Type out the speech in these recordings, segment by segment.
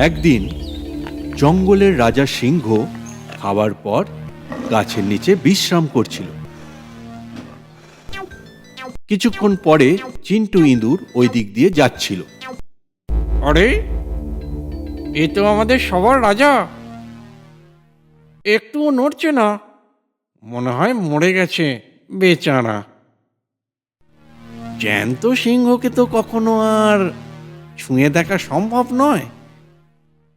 একদিন জঙ্গলের রাজা সিংহ খাওয়ার পর গাছের নিচে বিশ্রাম করছিল। কিছুক্ষণ পরে চিন্টু ইঁদুর ওই দিক দিয়ে যাচ্ছিল। আরে, এ তো আমাদের সবার রাজা। একটুও নড়ছে না, মনে হয় মরে গেছে বেচারা। জ্যান্ত সিংহকে তো কখনো আর ছুঁয়ে দেখা সম্ভব নয়,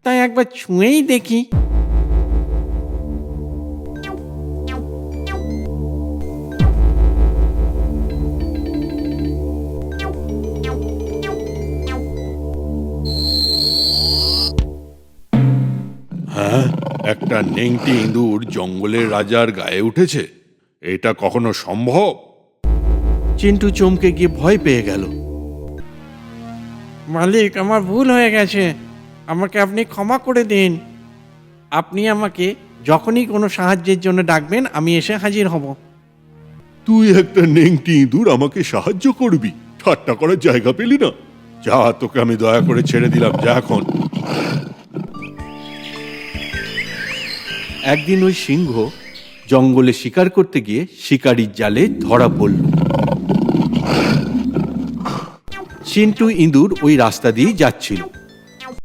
তাই একবার ছুঁয়েই দেখি। হ্যাঁ, একটা নেংটি ইঁদুর জঙ্গলের রাজার গায়ে উঠেছে, এটা কখনো সম্ভব? চিন্টু চমকে গিয়ে ভয় পেয়ে গেল। মালিক, আমার ভুল হয়ে গেছে, আমাকে আপনি ক্ষমা করে দিন। আপনি আমাকে যখনই কোনো সাহায্যের জন্য ডাকবেন আমি এসে হাজির হব। তুই একটা নেংটি ইঁদুর আমাকে সাহায্য করবি? ঠাট্টা করার জায়গা পেলি না? যা, তোকে আমি দয়া করে ছেড়ে দিলাম, যা এখন। একদিন ওই সিংহ জঙ্গলে শিকার করতে গিয়ে শিকারির জালে ধরা পড়ল। চিন্টু ইঁদুর ওই রাস্তা দিয়েই যাচ্ছিল,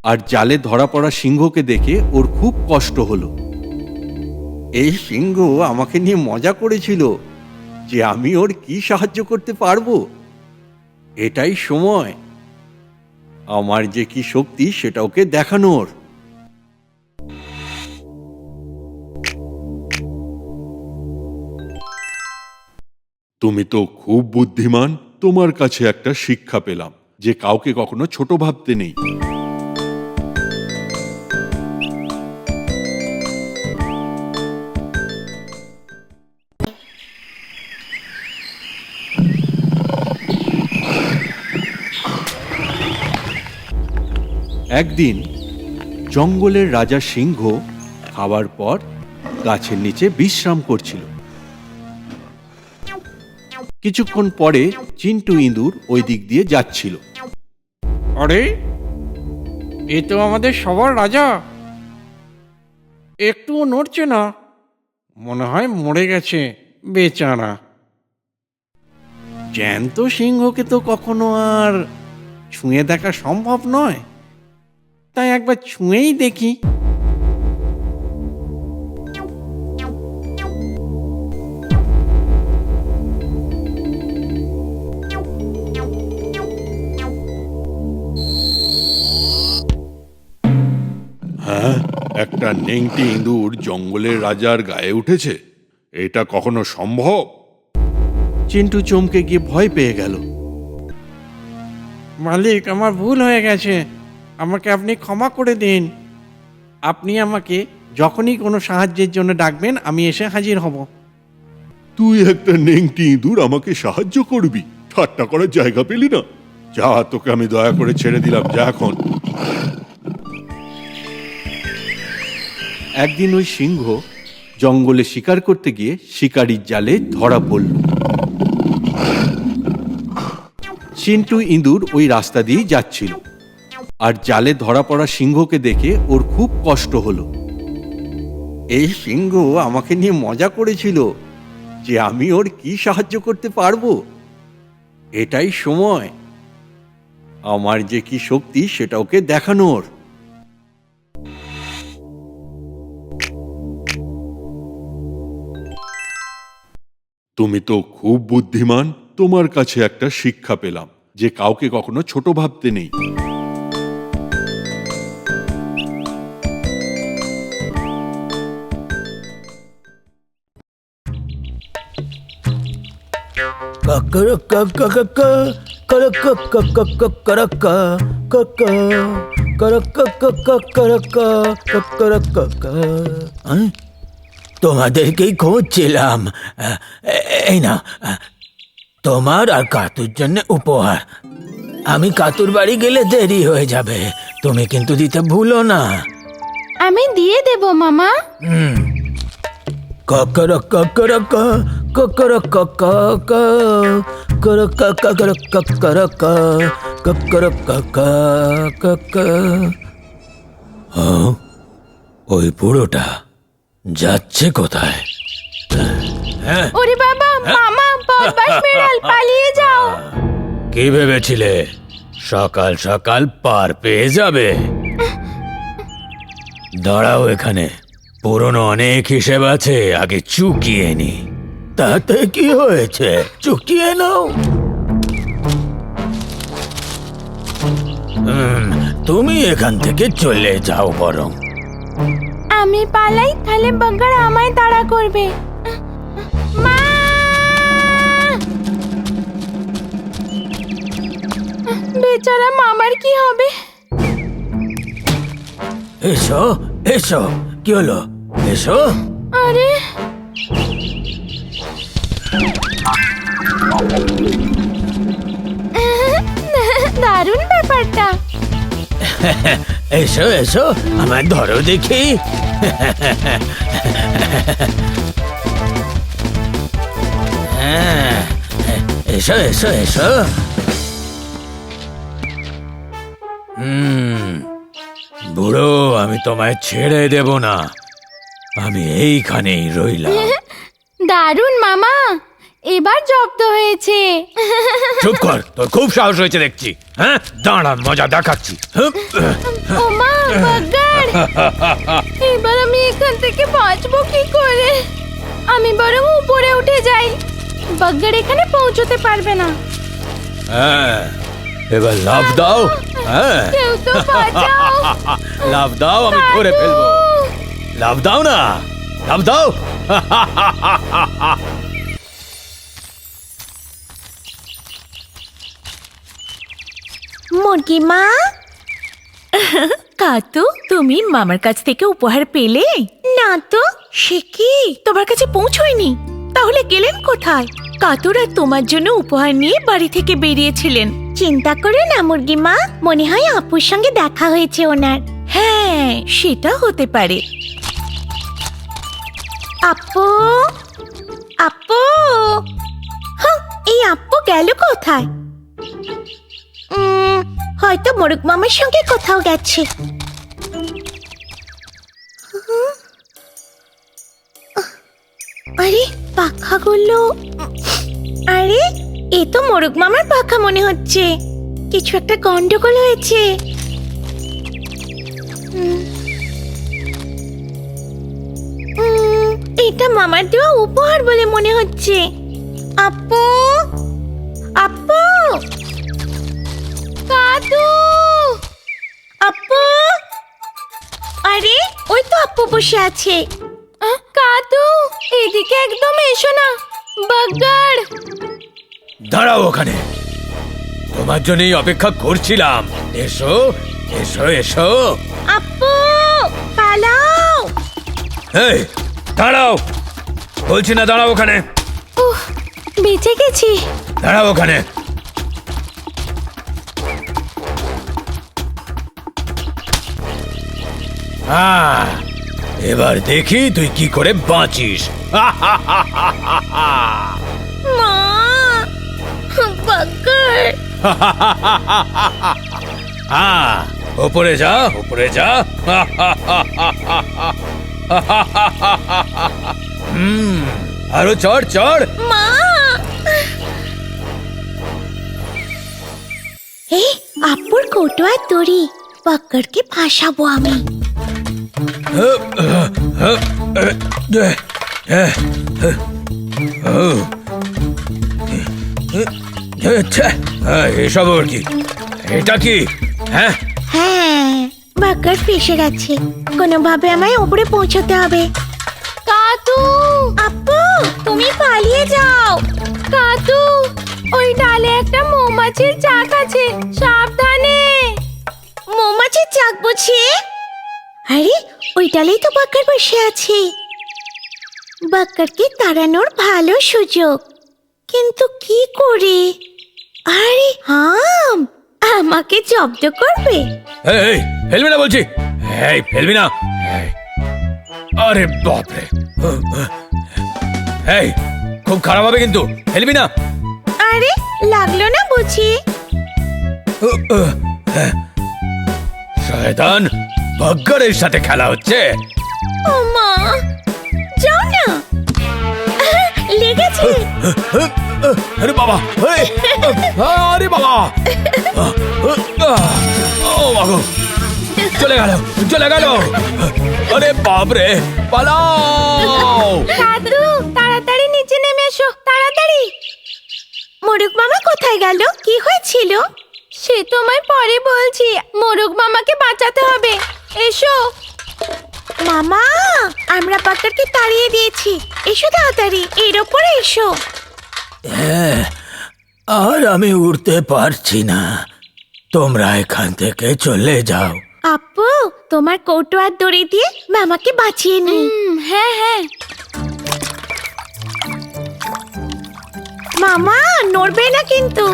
আর জালে ধরা পড়া সিংহকে দেখে ওর খুব কষ্ট হলো। এই সিংহ আমাকে নিয়ে মজা করেছিল যে আমি ওর কি সাহায্য করতে পারবো। এটাই সময় আমার যে কি শক্তি সেটা ওকে দেখানোর। তুমি তো খুব বুদ্ধিমান, তোমার কাছে একটা শিক্ষা পেলাম যে কাউকে কখনো ছোট ভাবতে নেই। একদিন জঙ্গলের রাজা সিংহ খাওয়ার পর গাছের নিচে বিশ্রাম করছিল। কিছুক্ষণ পরে চিন্টু ইঁদুর ওই দিক দিয়ে যাচ্ছিল। আরে, এ তো আমাদের সবার রাজা। একটুও নড়ছে না, মনে হয় মরে গেছে বেচারা। জ্যান্ত সিংহকে তো কখনো আর ছুঁয়ে দেখা সম্ভব নয়, তাই একবার ছুঁয়েই দেখি। হ্যাঁ, একটা নেংটি ইঁদুর জঙ্গলের রাজার গায়ে উঠেছে, এটা কখনো সম্ভব? চিন্টু চমকে গিয়ে ভয় পেয়ে গেল। মালিক, আমার ভুল হয়ে গেছে, আমাকে আপনি ক্ষমা করে দিন। আপনি আমাকে যখনই কোনো সাহায্যের জন্য ডাকবেন আমি এসে হাজির হব। তুই একটা নেংটি ইঁদুর আমাকে সাহায্য করবি? ঠাট্টা করার জায়গা পেলি না? যা, তোকে আমি দয়া করে ছেড়ে দিলাম, যা এখন। একদিন ওই সিংহ জঙ্গলে শিকার করতে গিয়ে শিকারির জালে ধরা পড়ল। চিন্টু ইঁদুর ওই রাস্তা দিয়েই যাচ্ছিল, আর জালে ধরা পড়া সিংহকে দেখে ওর খুব কষ্ট হলো। এই সিংহ আমাকে নিয়ে মজা করেছিল যে আমি ওর কি সাহায্য করতে পারবো। এটাই সময় আমার যে কি শক্তি সেটা ওকে দেখানোর। তুমি তো খুব বুদ্ধিমান, তোমার কাছে একটা শিক্ষা পেলাম যে কাউকে কখনো ছোট ভাবতে নেই। তোমাদেরকেই খুঁজছিলাম। এই না, তোমার আর কাতুর জন্য উপহার। আমি কাতুর বাড়ি গেলে দেরি হয়ে যাবে, তুমি কিন্তু দিতে ভুলো না। আমি দিয়ে দেব মামা। ককর ককর ককর ককর ককর ককর ককর ককর। ওই বুড়োটা যাচ্ছে কোথায়? ওরে বাবা মামা, বদমাশ বিড়াল, পালিয়ে যাও। কি ভেবেছিলে সকাল সকাল পার পেয়ে যাবে? দাঁড়াও এখানে, পুরনো অনেক হিসেব আছে, আগে চুকিয়ে নি। তাতে কি হয়েছে, চুকিয়ে নাও। তুমি এখান থেকে চলে যাও বরং। আমি পালাই, তাহলে বাগ্গার আমায় তাড়া করবে। মা! বেচারা মামার কি হবে? এসো এসো, কি হলো, এসো। আরে দারুণ ব্যাপারটা। এসো এসো, আমার ধরো দেখি। হ্যাঁ, এসো এসো এসো। বুড়ো, আমি তোমায় ছেড়ে দেব না, আমি এইখানেই রইলাম। দারুণ মামা, এবার জব্দ হয়েছে। চুপ কর, তোর খুব সাহস হয়েছে দেখছি। হ্যাঁ, দাঁড়া, মজা দেখাচ্ছি। ওমা বাগ্গার, এবার আমি এখান থেকে বাঁচবো কি করে? আমি বরং উপরে উঠে যাই, বাগ্গার এখানে পৌঁছতে পারবে না। হ্যাঁ, এবার লাফ দাও। হ্যাঁ, কেউ তো বাঁচাও। লাফ দাও, আমি ধরে ফেলবো। লাফ দাও না, লাফ দাও। মুরগি মা, কাতু, তুমি মামার কাছ থেকে উপহার পেলে? না তো। সে কি, তোমার কাছে পৌঁছয়নি? তাহলে গেলেন কোথায়? কাতুরা তোমার জন্য উপহার নিয়ে বাড়ি থেকে বেরিয়েছিলেন। চিন্তা করো না মুরগি মা, মনে হয় আপুর সঙ্গে দেখা হয়েছে ওনার। হ্যাঁ, সেটা হতে পারে। আপু, আপু, হ্যাঁ, এই আপু গেল কোথায়? হয়তো মোরগ মামার সঙ্গে কোথাও গেছে। আরে পাখাগুলো, আরে এ তো মোরগ মামার পাখা মনে হচ্ছে। কিছু একটা গন্ডগোল হয়েছে। এটা মামার দেওয়া উপহার বলে মনে হচ্ছে। আপু, আপু, কাতু, আপু, আরে ওই তো আপু বসে আছে। কাতু, এদিকে একদম এসো না, বাগ্গার। দাঁড়াও ওখানে, তোমার জন্যই অপেক্ষা করছিলাম। এসো এসো এসো। আপু, পালাও। এই, দাঁড়াও বলছি না, দাঁড়াও ওখানে, উহ, বেঁচে গেছি। দাঁড়াও ওখানে। এবার দেখি তুই কি করে বাঁচিস। মা, বাগ্গার। উপরে যা, উপরে যা। আরো চড় চড়। মা, এই আপুর কৌটো আর দড়ি, বাগ্গারকে ফাঁসাবো আমি। এসব ওর কি, এটা কি? হ্যাঁ, হ্যাঁ, বাগ্গার ফেসে গেছে। কোনোভাবে আমায় উপরে পৌঁছতে হবে। কাতু, আপু, তুমি পালিয়ে যাও। কাতু, ওই ডালে একটা মৌমাছির চাক আছে, সাবধানে। মৌমাছির চাক বুঝি? আরে ওই ডালেই তো বাগ্গার বসে আছে। বাগ্গারকে তাড়ানোর ভালো সুযোগ, কিন্তু কি করে? আরে হাম, আমাকে জব্দ করবে? এই ফেলবি না বলছি, এই ফেলবি না। এই, আরে বাপরে, এই খুব খারাপ হবে কিন্তু, ফেলবি না। আরে লাগলো না বুঝি? শয়তান, বাগ্গারের সাথে খেলা হচ্ছে। ও মা, যাও না, লেগেছে। আরে বাবা, আরে বাবা, ও বাবু, চলে গেল, চলে গেল। আরে বাপরে, পালাও। দাদু তাড়াতাড়ি নিচে নেমে এসো, তাড়াতাড়ি। মোরগ মামা কোথায় গেল? কি হয়েছিল? সে তোমায় পরে বলছি, মোরগ মামাকে বাঁচাতে হবে। এসো। মামা, আমরা বাগদারকে তাড়িয়ে দিয়েছি। এসো তাড়াতাড়ি, এর ওপরে এসো। হ্যাঁ, আর আমি উড়তে পারছি না, তোমরা এখান থেকে চলে যাও। আপু, তোমার কৌটো আর দড়ি দিয়ে মামাকে বাঁচিয়ে নি। হ্যাঁ হ্যাঁ। মামা, নড়বে না কিন্তু।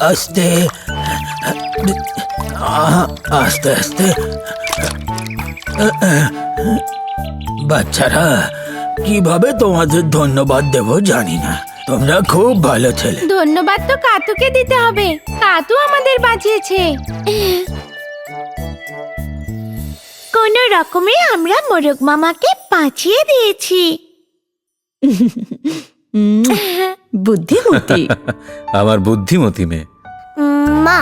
আস্তে আস্তে আস্তে। বাচ্চারা, কিভাবে তোমাদের ধন্যবাদ দেব জানি না, তোমরা খুব ভালো ছেলে। ধন্যবাদ তো কাতুকে দিতে হবে, কাতু আমাদের বাঁচিয়েছে। কোনো রকমে আমরা মোরগ মামাকে বাঁচিয়ে দিয়েছি। বুদ্ধিমতী। আমার বুদ্ধিমতী মেয়ে। মা